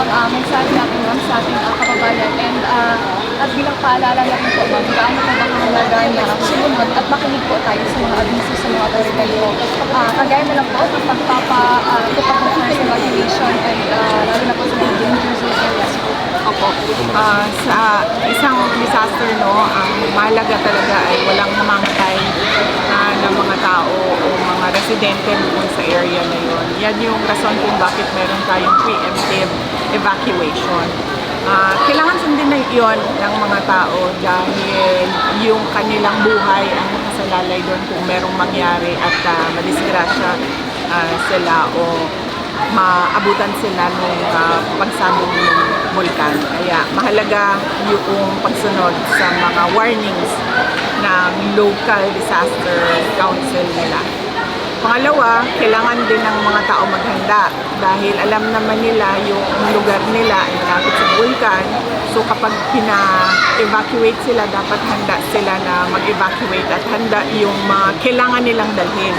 ma'am, mensahe natin ma'am sa ating kababayan at bilang paalala na rin po ma'am, gaano po ba kahalaga na sumunod at makinig po tayo sa mga abiso sa mga otoridad po. Kagaya na lang po ng pagpapatupad po sa evacuation and lalo na po sa mga danger zone areas po. Opo. Sa isang disaster, no, ang mahalaga talaga ay walang namamatay ng mga tao o mga residente doon sa area na yun. Yan yung rason kung bakit meron tayong preemptive evacuation. Kailangan sundin na yun ng mga tao dahil yung kanilang buhay ang nakasalalay doon kung merong mangyari at madisgrasya sila o maabutan sila ng pagsabog ng bulkan. Kaya mahalaga yung pagsunod sa mga warnings ng local disaster council nila. Pangalawa, kailangan din ng mga tao maghanda dahil alam naman nila yung lugar nila ay malapit sa bulkan. So kapag pina-evacuate sila, dapat handa sila na mag-evacuate at handa yung mga kailangan nilang dalhin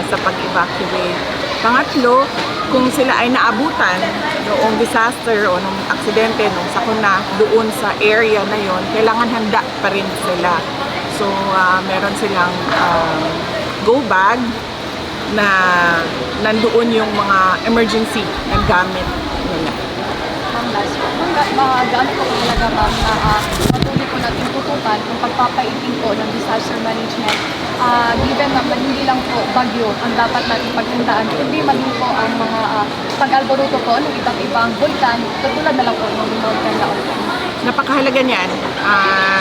sa pag-evacuate. Pangatlo, kung sila ay naabutan noong disaster o noong aksidente, noong sakuna, doon sa area na yon, kailangan handa pa rin sila. So, meron silang go bag na nandoon yung mga emergency na gamit nila. Ma'am, last po. Gaano po talaga ma'am na patuloy po natin tutukan kung pagpapaiting po ng disaster management. Given na hindi lang po bagyo ang dapat natin paghandaan, kundi maging po ang mga pag-alboruto po ng iba't ibang bulkan, katulad na lang po ng Volcan Laocan. Napakahalaga niyan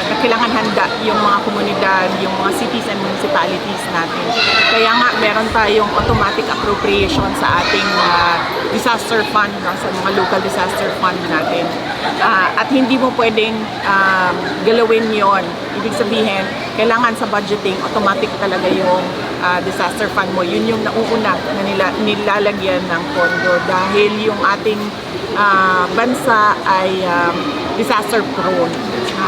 na kailangan handa yung mga komunidad, yung mga cities and municipalities natin. Kaya nga meron tayong automatic appropriation sa ating disaster fund, no, sa mga local disaster fund natin. At hindi mo pwedeng galawin yon. Ibig sabihin, kailangan sa budgeting, automatic talaga yung disaster fund mo. Yun yung nauuna na nilalagyan ng pondo dahil yung ating bansa ay disaster prone.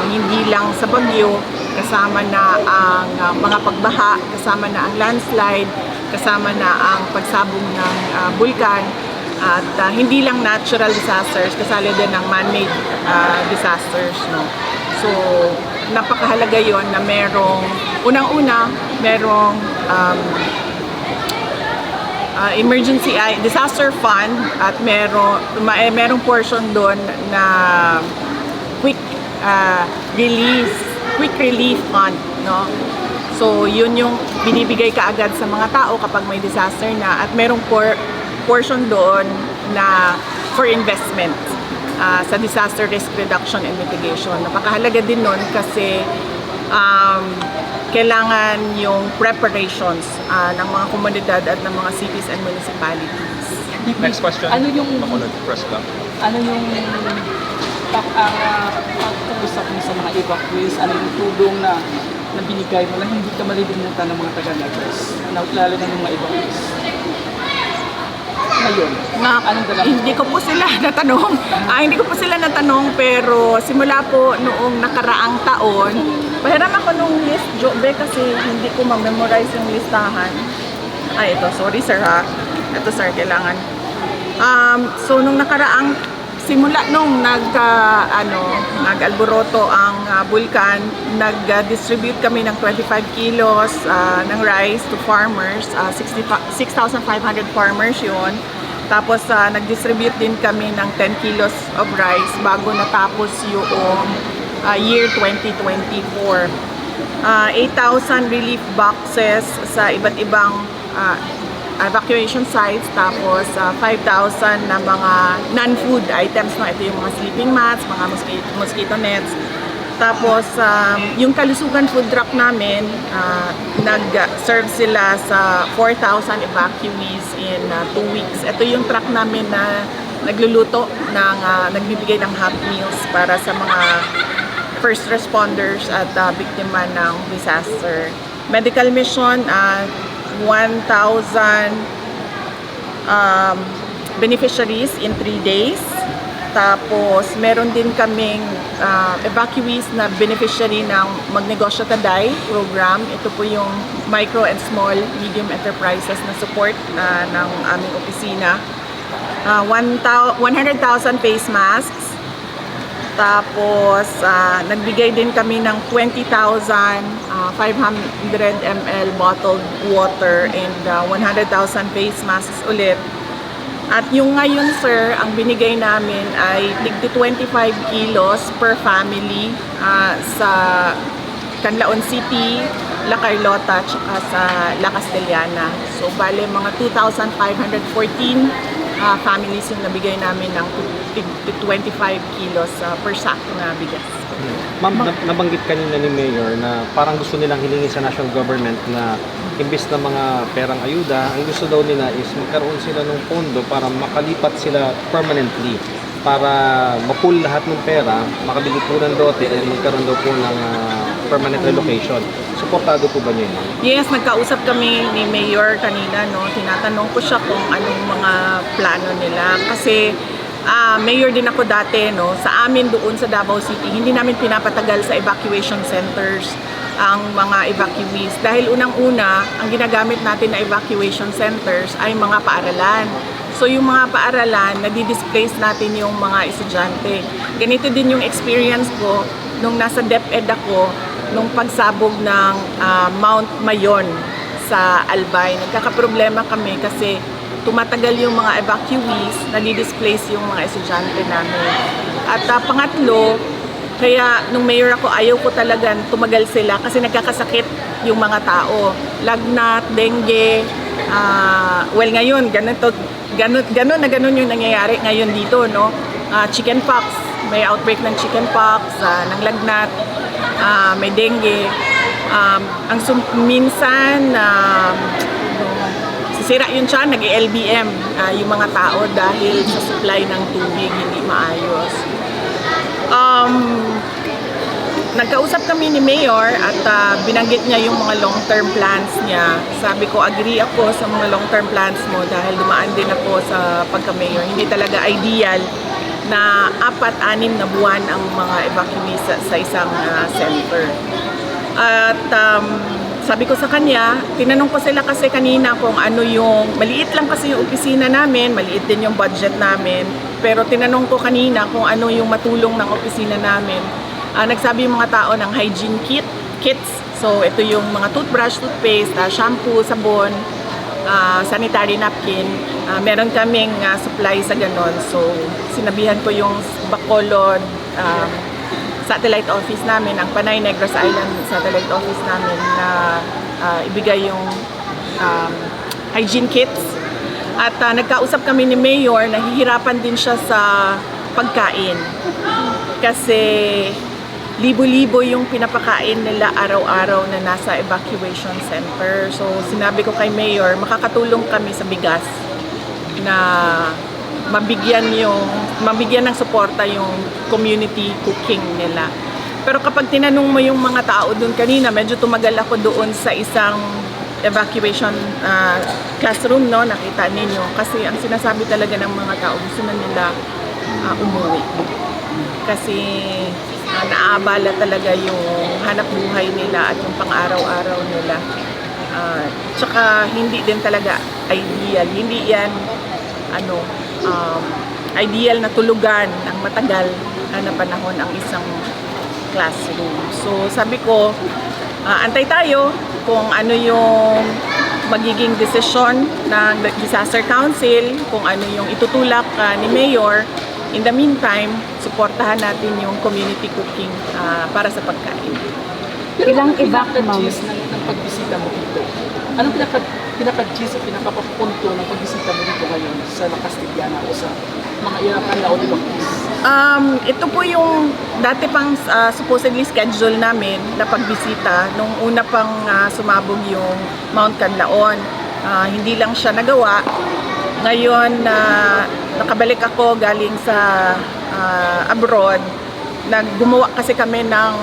Hindi lang sa bagyo, kasama na ang mga pagbaha, kasama na ang landslide, kasama na ang pagsabog ng bulkan, at hindi lang natural disasters, kasali din ng man-made disasters. No? So, napakahalaga yon na merong, unang-una, merong emergency disaster fund at merong portion doon na quick relief fund, no? So yun yung binibigay kaagad sa mga tao kapag may disaster na, at merong portion doon na for investment sa disaster risk reduction and mitigation. Napakahalaga din nun kasi kailangan yung preparations ng mga komunidad at ng mga cities and municipalities. Next question. Ano yung press club. ano yung pag-usap mo sa mga evacuees, ano yung tulong na binigay mo na hindi ka malilimutan ng mga taga-Negros, lalo na ng mga evacuees? Ngayon, anong dala mo? Hindi ko po sila natanong. Hindi ko po sila natanong, pero simula po noong nakaraang taon, pahiram ako nung list, Jobe, kasi hindi ko ma-memorize yung listahan. Ito, sorry sir ha. Ito sir, kailangan. So nung nakaraang simula nung nag-alboroto ang bulkan, nag-distribute kami ng 25 kilos ng rice to farmers, 6,500 farmers yun. Tapos nag-distribute din kami ng 10 kilos of rice bago natapos yung year 2024. 8,000 relief boxes sa iba't ibang evacuation sites, tapos 5,000 na mga non-food items, no? Ito yung mga sleeping mats, mga mosquito nets. Tapos yung Kalusugan food truck namin, nag-serve sila sa 4,000 evacuees in 2 weeks. Ito yung truck namin na nagluluto ng nagbibigay ng hot meals para sa mga first responders at biktima ng disaster. Medical mission, 1,000 beneficiaries in 3 days. Tapos meron din kaming evacuees na beneficiary ng Magnegosyo Taday program. Ito po yung micro and small medium enterprises na support ng aming opisina. 100,000 face masks. Tapos, nagbigay din kami ng 20,500 ml bottled water and 100,000 face masks ulit. At yung ngayon, sir, ang binigay namin ay tig 25 kilos per family sa Canlaon City, La Carlota, at sa La Castellana. So, bale, mga 2,514 families yung nabigay namin ng 25 kilos per sack na bigas. Ma'am, nabanggit kanina ni Mayor na parang gusto nilang hilingin sa national government na imbes na mga perang ayuda, ang gusto daw nila is magkaroon sila ng pondo para makalipat sila permanently, para mapul lahat ng pera, makabili po ng lote at magkaroon daw po ng permanent relocation. Suportado po ba niyo yun? Yes, nagkausap kami ni Mayor kanina, no. Tinatanong ko siya kung anong mga plano nila kasi mayor din ako dati, no. Sa amin doon sa Davao City, hindi namin pinapatagal sa evacuation centers ang mga evacuees dahil unang-una, ang ginagamit natin na evacuation centers ay mga paaralan. So yung mga paaralan, nadi-displace natin yung mga estudyante. Ganito din yung experience ko nung nasa DepEd ako, nung pagsabog ng Mount Mayon sa Albay. Nagkakaproblema kami kasi tumatagal yung mga evacuees, nadi-displace yung mga estudyante namin. At pangatlo, kaya nung mayor ako, ayaw ko talagang tumagal sila kasi nagkakasakit yung mga tao. Lagnat, dengue, well ngayon, ganun yung nangyayari ngayon dito, no? Chickenpox, may outbreak ng chickenpox, ng lagnat, may dengue. Minsan, sisira yun siya, nag-LBM yung mga tao dahil sa supply ng tubig hindi maayos. Nagkausap kami ni Mayor at binanggit niya yung mga long-term plans niya. Sabi ko, agree ako sa mga long-term plans mo dahil dumaan din ako sa pagka-mayor. Hindi talaga ideal na 4-6 na buwan ang mga evacuees sa isang center. At sabi ko sa kanya, tinanong ko sila kasi kanina kung ano yung, maliit lang kasi yung opisina namin, maliit din yung budget namin, pero tinanong ko kanina kung ano yung matulong ng opisina namin. Nagsabi yung mga tao ng hygiene kits, so ito yung mga toothbrush, toothpaste, shampoo, sabon, sanitary napkin. Meron kaming supply sa ganon, so sinabihan ko yung Bacolod, satellite office namin, ang Panay Negros Island satellite office namin na ibigay yung hygiene kits. At nagkausap kami ni Mayor, nahihirapan din siya sa pagkain. Kasi libo-libo yung pinapakain nila araw-araw na nasa evacuation center. So sinabi ko kay Mayor, makakatulong kami sa bigas na mabigyan ng suporta yung community cooking nila. Pero kapag tinanong mo yung mga tao doon kanina, medyo tumagal ako doon sa isang evacuation classroom, no, nakita ninyo. Kasi ang sinasabi talaga ng mga tao, gusto na nila umuwi. Kasi naabala talaga yung hanap buhay nila at yung pang-araw-araw nila. Tsaka hindi din talaga ideal. Hindi yan ideal na tulugan ng matagal na panahon ang isang classroom. So sabi ko, antay tayo kung ano yung magiging desisyon ng Disaster Council, kung ano yung itutulak ni Mayor. In the meantime, suportahan natin yung community cooking para sa pagkain. Ilang evac, ma'am? ng pagbisita mo dito? Anong pinaka-gist at pinaka-punto ng pagbisita mo dito ngayon sa La Castellana o sa mga Canlaon evacuees? Ito po yung dati pang supposedly schedule namin na pagbisita nung una pang sumabog yung Mount Canlaon. Hindi lang siya nagawa. Ngayon, nakabalik ako galing sa abroad. Gumawa kasi kami ng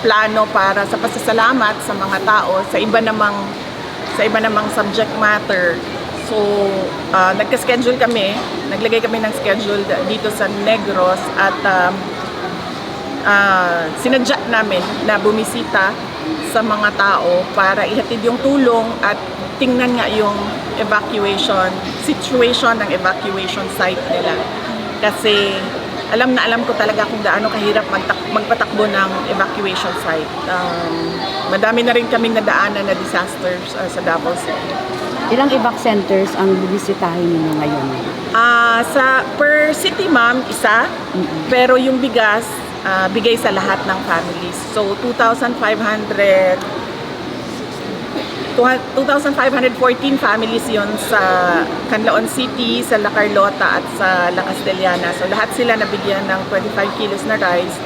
plano para sa pasasalamat sa mga tao sa iba namang subject matter. So, nagka-schedule kami, naglagay kami ng schedule dito sa Negros at sinadya namin na bumisita sa mga tao para ihatid yung tulong at tingnan nga yung evacuation situation ng evacuation site nila. Kasi alam ko talaga kung gaano kahirap magpatakbo ng evacuation site. Madami na rin kaming nadaanan na disasters sa Davao City. Ilang evac centers ang bibisitahin ninyo ngayon? Sa per city ma'am, isa. Pero yung bigas, bigay sa lahat ng families. So 2,514 families yon sa Canlaon City, sa La Carlota at sa La Castellana. So lahat sila nabigyan ng 25 kilos na rice.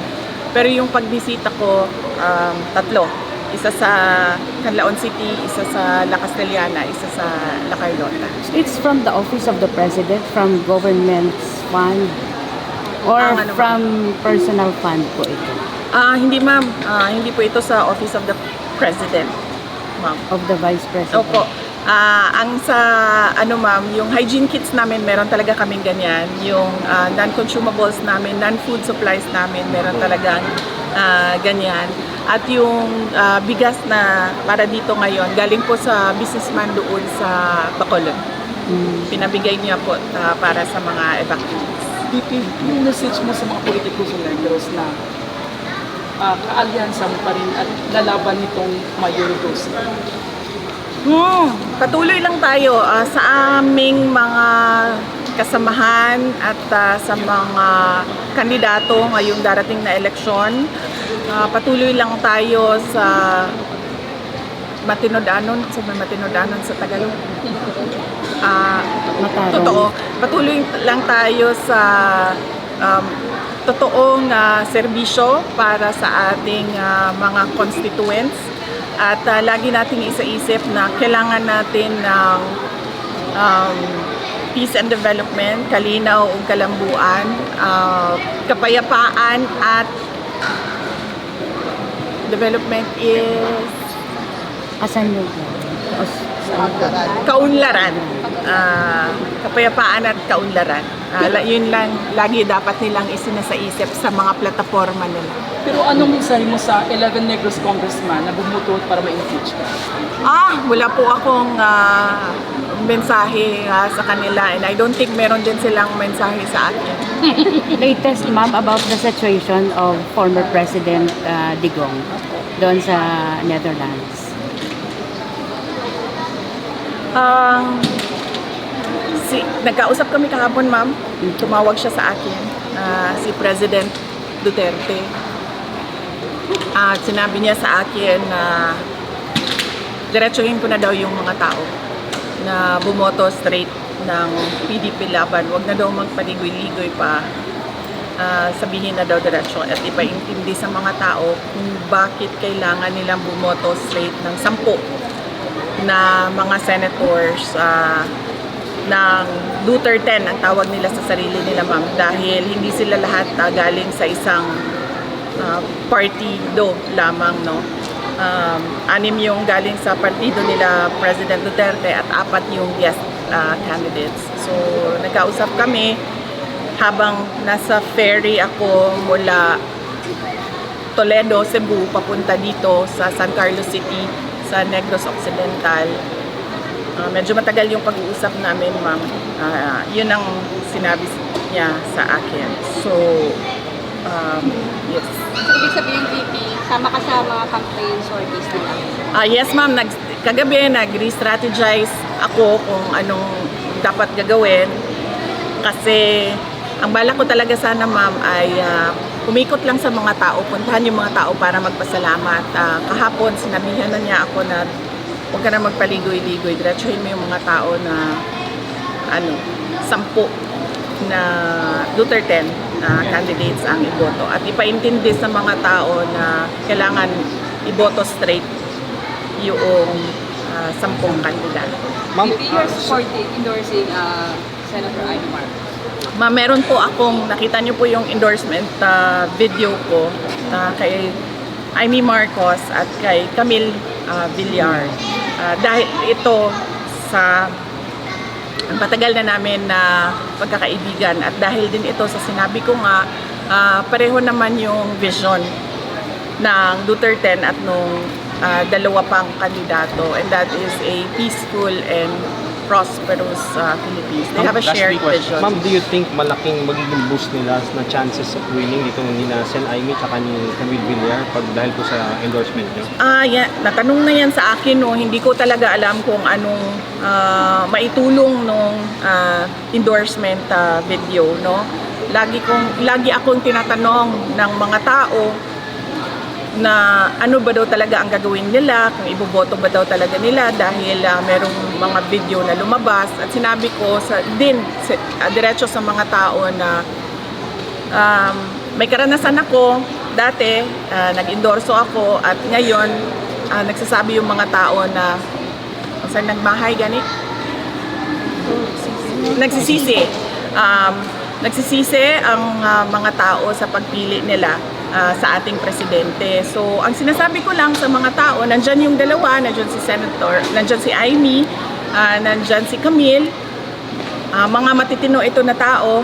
Pero yung pagbisita ko, tatlo. Isa sa Canlaon City, isa sa La Castellana, isa sa La Carlota. It's from the Office of the President, from government's fund, or Ano from personal fund po ito? Hindi ma'am, hindi po ito sa Office of the President, ma'am. Of the Vice President? Opo. Ang sa ma'am, yung hygiene kits namin, meron talaga kaming ganyan. Yung non-consumables namin, non-food supplies namin, meron talagang ganyan. At yung bigas na para dito ngayon, galing po sa businessman doon sa Bacolod. Pinabigay niya po para sa mga evacuees. VP, yung message mo sa mga politiko sa Negros na kaalyansa mo pa rin at lalaban nitong Mayor Dos. Patuloy lang tayo sa aming mga kasamahan at sa mga kandidato ngayong darating na eleksyon. Patuloy lang tayo sa matinodanon sa Tagalog. Matarong. Totoo. Patuloy lang tayo sa totoong serbisyo para sa ating mga constituents. At lagi nating isa-isip na kailangan natin ng peace and development, kalinaw o kalambuan, kapayapaan at development is Asan nyo? kaunlaran. Kapayapaan at kaunlaran. Yun lang lagi dapat nilang isinasaisip sa mga plataforma nila. Pero anong mensahe mo sa 11 Negros congressman na bumuto para ma-impeach ka? Wala po akong mensahe sa kanila, and I don't think meron din silang mensahe sa akin. Latest, ma'am, about the situation of former President Digong doon sa Netherlands. Nagkausap kami kahapon, ma'am. Tumawag siya sa akin, si President Duterte. At sinabi niya sa akin na diretsuhin ko na daw yung mga tao na bumoto straight ng PDP laban. Huwag na daw magpaligoy-ligoy pa. Sabihin na daw diretsyo at ipaintindi sa mga tao kung bakit kailangan nilang bumoto straight ng 10 na mga senators ng Duterte ang tawag nila sa sarili nila, ma'am, dahil hindi sila lahat galing sa isang partido lamang, no? 6 yung galing sa partido nila President Duterte at 4 yung guest candidates. So nagkausap kami habang nasa ferry ako mula Toledo, Cebu, papunta dito sa San Carlos City, sa Negros Occidental. Medyo matagal yung pag-uusap namin, ma'am. Yun ang sinabi niya sa akin. So, yes. So, ibig sabihin, VP, sama ka sa mga campaign sorties nila? Yes, ma'am. Kagabi, nag-re-strategize ako kung anong dapat gagawin. Kasi, ang balak ko talaga sana, ma'am, ay umikot lang sa mga tao, puntahan yung mga tao para magpasalamat. Kahapon, sinabihan na niya ako na huwag ka na magpaligoy-ligoy. Diretsuhin mo yung mga tao na 10 na Duterte candidates ang iboto. At ipaintindi sa mga tao na kailangan iboto straight yung 10 kandidato. Ma'am, VP, you're supporting, endorsing Senator Amy Marcos. Meron po akong, nakita niyo po yung endorsement video ko kay Amy Marcos at kay Camille Villar. Dahil ito sa matagal na namin na pagkakaibigan at dahil din ito sa sinabi ko nga, pareho naman yung vision ng Duterte at nung dalawa pang kandidato, and that is a peaceful and prosperous Philippines. They have a shared vision. Ma'am, do you think malaking magiging boost nila na chances of winning dito ni na Sen Aimee tsaka ni Camille Villar dahil po sa endorsement nyo? Natanong na yan sa akin, no. Hindi ko talaga alam kung anong maitulong nung endorsement video, no. Lagi akong tinatanong ng mga tao na ano ba daw talaga ang gagawin nila, kung iboboto ba daw talaga nila dahil merong mga video na lumabas, at sinabi ko diretso sa mga tao na may karanasan ako dati, nag-endorso ako, at ngayon nagsasabi yung mga tao na saan nagmahay gani? Nagsisisi ang mga tao sa pagpili nila sa ating presidente. So, ang sinasabi ko lang sa mga tao, nandyan yung dalawa, nandyan si Aimee, nandyan si Camille, mga matitino ito na tao.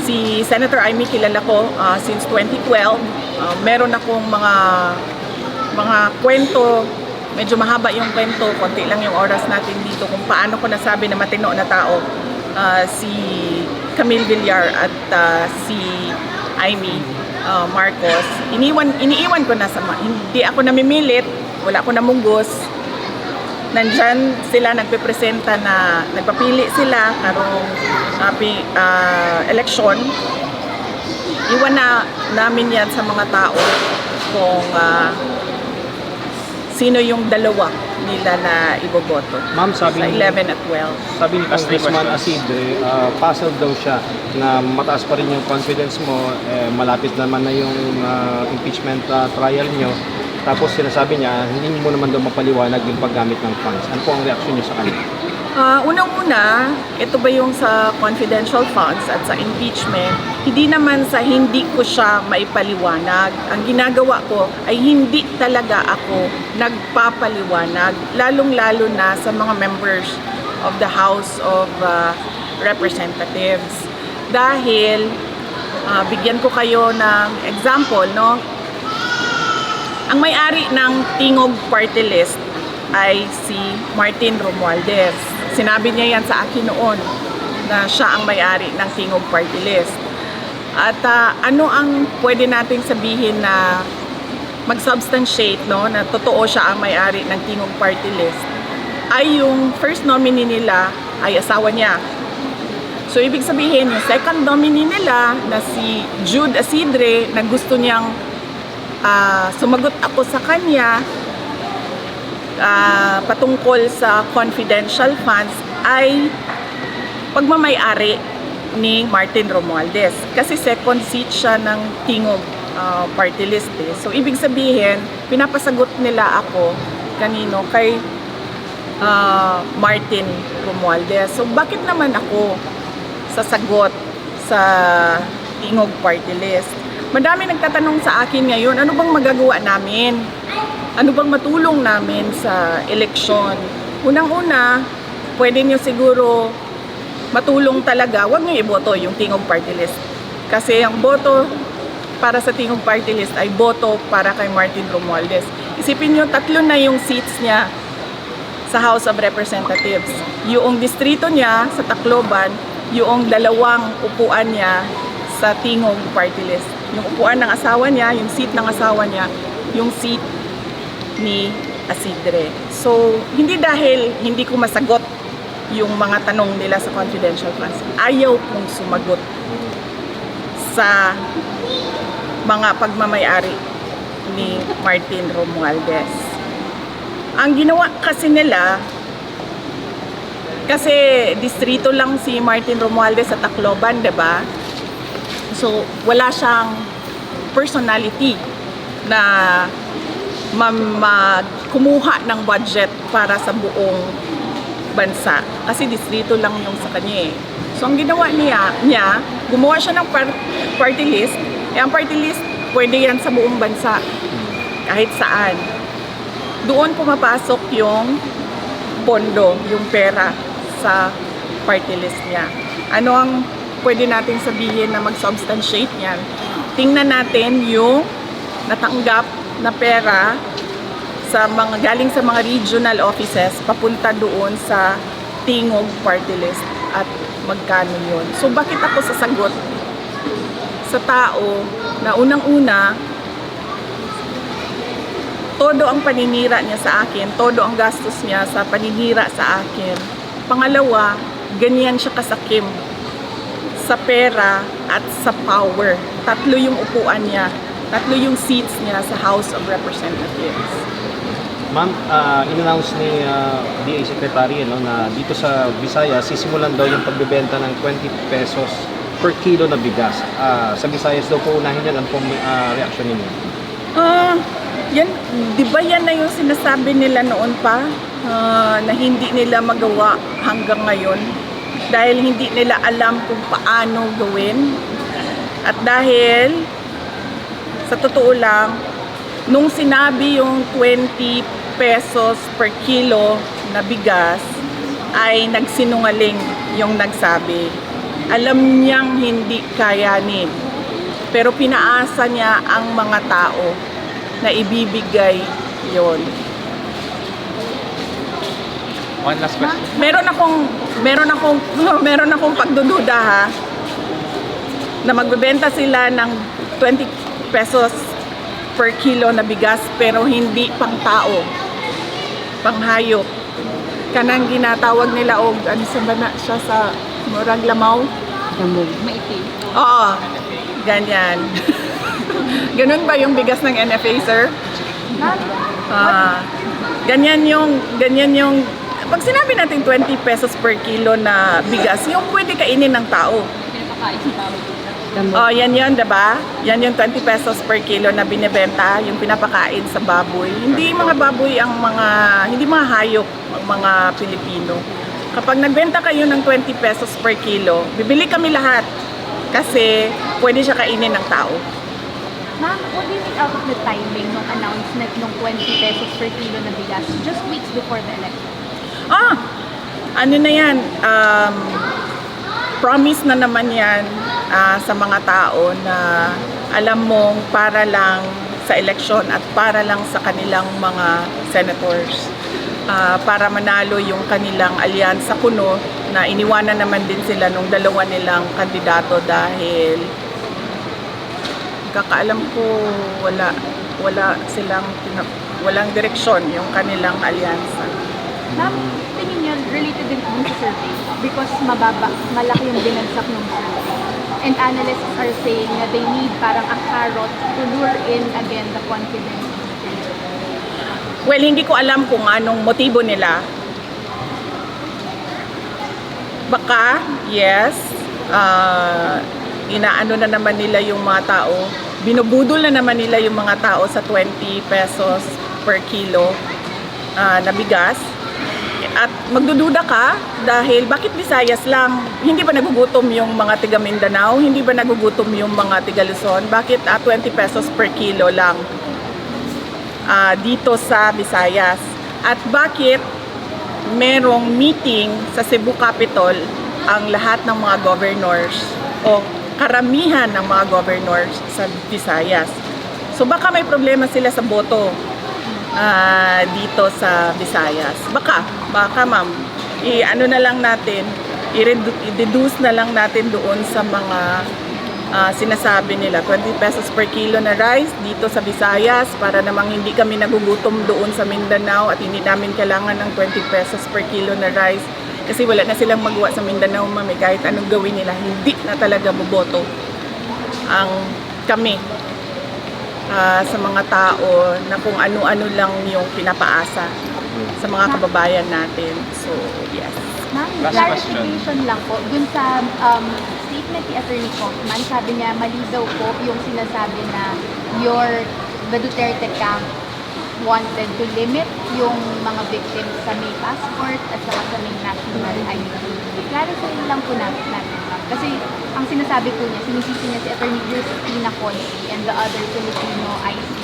Si Senator Aimee kilala ko since 2012. Meron akong mga kwento, medyo mahaba yung kwento, konti lang yung oras natin dito kung paano ko nasabi na matino na tao si Camille Villar at si Aimee Marcos. Iniiwan ko na hindi ako namimilit, wala ako namunggos. Nandyan sila nagpepresenta na nagpapili sila karong eleksyon. Iwan na namin yan sa mga tao kung sino yung dalawa nila na iboboto. Ma'am, sabi sa ni 11 at 12. Sabi ni Congressman Isidre, puzzled daw siya na mataas pa rin yung confidence mo, malapit naman na yung impeachment trial nyo. Tapos sinasabi niya, hindi mo naman daw mapaliwanag yung paggamit ng funds. Ano po ang reaksyon niyo sa kanila? Unang-una, ito ba yung sa confidential funds at sa impeachment, hindi naman sa hindi ko siya maipaliwanag. Ang ginagawa ko ay hindi talaga ako nagpapaliwanag, lalong-lalo na sa mga members of the House of Representatives. Dahil, bigyan ko kayo ng example, no? Ang may-ari ng Tingog Party List ay si Martin Romualdez. Sinabi niya yan sa akin noon na siya ang may-ari ng Tingog Party List. At ano ang pwede nating sabihin na mag-substantiate, no, na totoo siya ang may-ari ng Tingog Party List, ay yung first nominee nila ay asawa niya. So ibig sabihin, yung second nominee nila na si Jude Asidre, na gusto niyang sumagot ako sa kanya patungkol sa confidential funds, ay pagmamay-ari ni Martin Romualdez. Kasi second seat siya ng Tingog Party List. So ibig sabihin, pinapasagot nila ako kanino kay Martin Romualdez. So bakit naman ako sasagot sa Tingog Party List? Madami nagtatanong sa akin ngayon, ano bang magagawa namin? Ano bang matulong namin sa eleksyon? Unang-una, pwede nyo siguro matulong talaga, huwag nyo iboto yung Tingog Party List. Kasi ang boto para sa Tingog Party List ay boto para kay Martin Romualdez. Isipin nyo, 3 na yung seats niya sa House of Representatives. Yung distrito niya sa Tacloban, yung 2 upuan niya sa Tingog Party List. Yung upuan ng asawa niya, yung seat ng asawa niya, yung seat ni Asidre. So, hindi dahil hindi ko masagot yung mga tanong nila sa confidential funds, ayaw kong sumagot sa mga pagmamay-ari ni Martin Romualdez. Ang ginawa kasi nila, kasi distrito lang si Martin Romualdez sa Tacloban, diba? So, wala siyang personality na kumuha ng budget para sa buong bansa. Kasi distrito lang yung sa kanya eh. So, ang ginawa niya, gumawa siya ng party list. Ang party list, pwede yan sa buong bansa. Kahit saan. Doon pumapasok yung pondo, yung pera sa party list niya. Ano ang pwede natin sabihin na mag-substantiate niyan? Tingnan natin yung natanggap na pera galing sa mga regional offices papunta doon sa Tingog Party List at magkano yun. So bakit ako sasagot sa tao na unang-una, todo ang paninira niya sa akin, todo ang gastos niya sa paninira sa akin. Pangalawa, ganyan siya kasakim sa pera at sa power. 3 yung upuan niya, 3 yung seats niya sa House of Representatives. Ma'am, in-announce ni DA Secretary na dito sa Visayas, sisimulan daw yung pagbebenta ng 20 pesos per kilo na bigas. Sa Visayas daw po unahin yan. Ano pong reaction ninyo? Yan, di ba yan na yung sinasabi nila noon pa na hindi nila magawa hanggang ngayon dahil hindi nila alam kung paano gawin. At dahil sa totoo lang, nung sinabi yung 20 pesos per kilo na bigas, ay nagsinungaling yung nagsabi. Alam niyang hindi kayanin, pero pinaasa niya ang mga tao na ibibigay yon. One last question. Meron akong pagdududa ha, na magbebenta sila ng 20 pesos per kilo na bigas pero hindi pang tao, pang hayop. Kanang ginatawag nila og ano sa bana siya sa murag lamaw. Maitim. Oo, ganyan. Ganun ba yung bigas ng NFA, sir? Ganyan yung pag sinabi natin 20 pesos per kilo na bigas, yung pwede kainin ng tao. Pinapakain sa tao. Oh, yan yun, diba? Yan yung 20 pesos per kilo na binibenta, yung pinapakain sa baboy. Hindi mga baboy hindi mga hayop ang mga Pilipino. Kapag nagbenta kayo ng 20 pesos per kilo, bibili kami lahat kasi pwede siya kainin ng tao. Ma'am, what do you think out of the timing ng announcement ng 20 pesos per kilo na bigas just weeks before the election? Ano na yan? Promise na naman yan sa mga tao na alam mong para lang sa eleksyon at para lang sa kanilang mga senators. Para manalo yung kanilang alyansa kuno na iniwanan naman din sila nung dalawa nilang kandidato dahil kakaalam ko walang direksyon yung kanilang alyansa. Ma'am, tingin niyo related din po sa survey because malaki yung binagsak ng survey. And analysts are saying na they need parang a carrot to lure in again the confidence. Well, hindi ko alam kung anong motibo nila. Baka, yes, inaano na naman nila yung mga tao, binubudol na naman nila yung mga tao sa 20 pesos per kilo na bigas. At magdududa ka dahil bakit Visayas lang? Hindi ba nagugutom yung mga tiga Mindanao? Hindi ba nagugutom yung mga tiga Luzon? Bakit 20 pesos per kilo lang dito sa Visayas? At bakit merong meeting sa Cebu Capitol ang lahat ng mga governors o karamihan ng mga governors sa Visayas? So baka may problema sila sa boto dito sa Visayas. Baka ma'am, i-ano na lang natin, i-reduce na lang natin doon sa mga sinasabi nila, 20 pesos per kilo na rice dito sa Visayas para namang hindi kami nagugutom doon sa Mindanao at hindi namin kailangan ng 20 pesos per kilo na rice kasi wala na silang magawa sa Mindanao, mami. Kahit anong gawin nila, hindi na talaga boboto ang kami sa mga tao na kung ano-ano lang yung pinapaasa sa mga kababayan natin. So, yes. Ma'am, Last clarification lang po. Dun sa statement ni Attorney Kaufman, sabi niya mali daw po yung sinasabi na the Duterte camp wanted to limit yung mga victims sa may passport at saka sa may national ID. Clarify lang po natin, ma'am. Kasi ang sinasabi po niya, sinisisi niya si Attorney Cristina Conti and the other Filipino ICC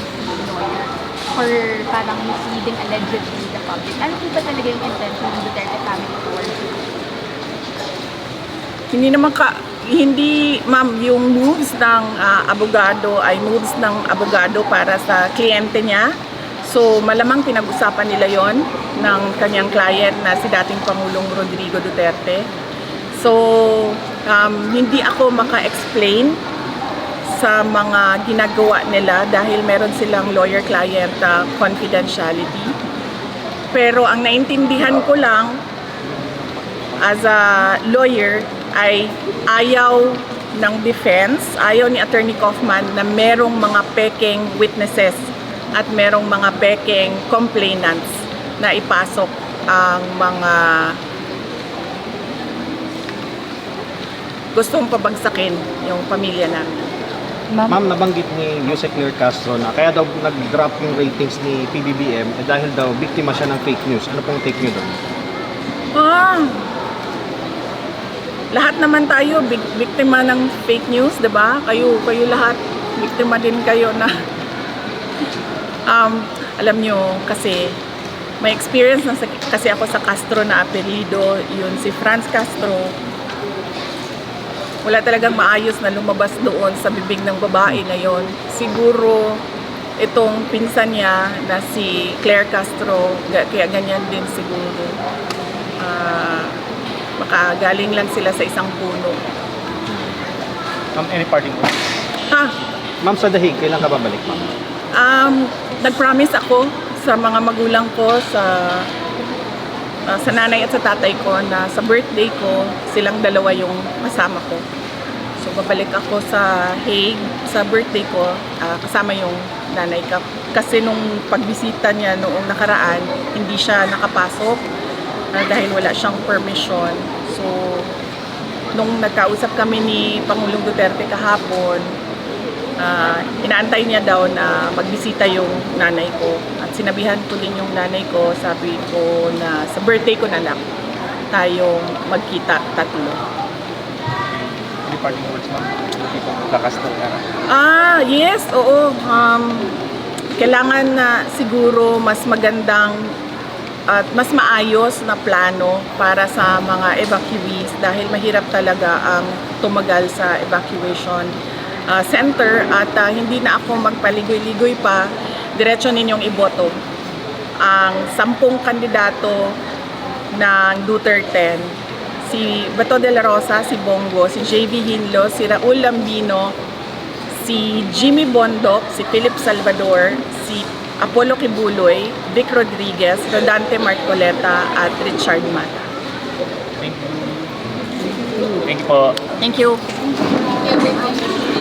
lawyer for parang misleading allegedly the public. Ano po ba talaga yung intention ng Duterte family towards it? Hindi ma'am, yung moves ng abogado ay moves ng abogado para sa kliyente niya. So malamang pinag-usapan nila yon ng kanyang client na si dating Pangulong Rodrigo Duterte. So hindi ako maka-explain sa mga ginagawa nila dahil meron silang lawyer-client confidentiality. Pero ang naintindihan ko lang as a lawyer ay ayaw ng defense, ayaw ni Attorney Kaufman na merong mga pekeng witnesses at merong mga pekeng complainants na ipasok ang mga gustong pabagsakin yung pamilya namin. Ma'am, nabanggit ni Yusek Claire Castro na kaya daw nag-drop yung ratings ni PBBM dahil daw biktima siya ng fake news. Ano pong take nyo doon? Lahat naman tayo biktima ng fake news, 'di ba? Kayo lahat biktima din kayo na alam nyo kasi may experience na kasi ako sa Castro na apelyido, yun si Franz Castro. Wala talagang maayos na lumabas doon sa bibig ng babae na yon. Siguro itong pinsan niya na si Claire Castro, kaya ganyan din siguro. Baka galing lang sila sa isang puno. Ma'am, any parting words? Ma'am, sa Dahig, kailan ka babalik, ma'am? Nag-promise ako sa mga magulang ko, sa nanay at sa tatay ko na sa birthday ko, silang dalawa yung kasama ko. So babalik ako sa Hague sa birthday ko, kasama yung nanay ko. Kasi nung pagbisita niya noong nakaraan, hindi siya nakapasok dahil wala siyang permission. So nung nagkausap kami ni Pangulong Duterte kahapon, inaantay niya daw na magbisita yung nanay ko. At sinabihan ko din yung nanay ko, sabi ko na sa birthday ko na lang tayong magkita tatlo. Any parting words, ma'am? Kakastro ka na. Yes, oo. Kailangan na siguro mas magandang at mas maayos na plano para sa mga evacuees dahil mahirap talaga ang tumagal sa evacuation center at hindi na ako magpaligoy-ligoy pa, diretso ninyong iboto ang 10 kandidato ng Duterte, si Bato de la Rosa, si Bongo, si JV Hinlo, si Raul Lambino, si Jimmy Bondoc, si Philip Salvador, si Apollo Kibuloy, Vic Rodriguez, Rodante Marcoleta at Richard Mata. Thank you po. Thank you.